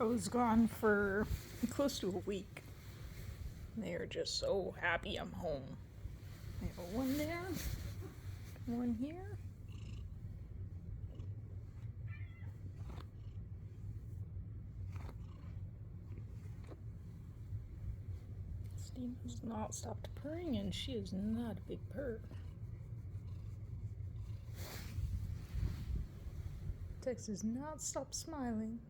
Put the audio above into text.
I was gone for close to a week. They are just so happy I'm home. I have one there, one here. Steam has not stopped purring, and she is not a big purr. Tex has not stopped smiling.